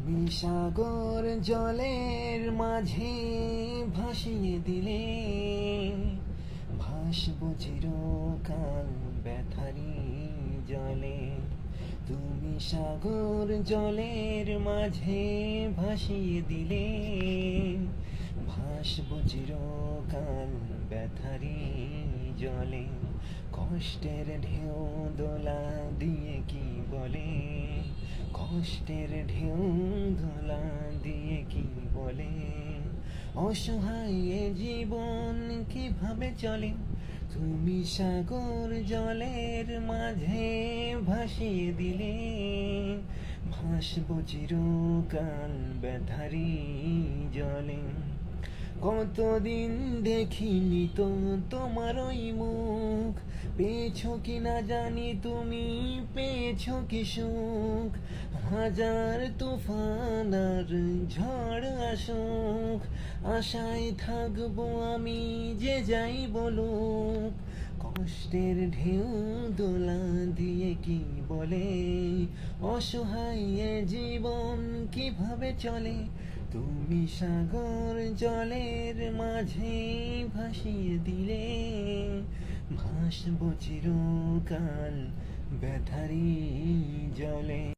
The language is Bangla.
তুমি সাগর জলের মাঝে ভাসিয়ে দিলে, ভাসবো চিরকাল ব্যথারি জলে। তুমি সাগর জলের মাঝে ভাসিয়ে দিলে, ভাসবো চিরকাল ব্যথারি জলে। কষ্টের ঢেউ দোলা দিয়ে কি বলে, কষ্টের ঢেউ দোলা দিয়ে কি বলে, অসহায় এ জীবন কিভাবে চলে। তুমি সাগর জলের মাঝে ভাসিয়ে দিলে, ভাসবো চিরকাল ব্যথারি জলে। কতদিন দেখিনি তো তোমার ওই মুখ, পেয়েছো কি না জানি তুমি, পেয়েছো কি সুখ। হাজার তুফান আর ঝড় আসুক, আশায় থাকবো আমি যে যাই বলুক। কষ্টের ঢেউ দোলা দিয়ে কি বলে, অসহায় এ জীবন কিভাবে চলে। তুমি সাগর জলের মাঝে ভাসিয়ে দিলে, ভাসবো চিরকাল ব্যথারি জলে।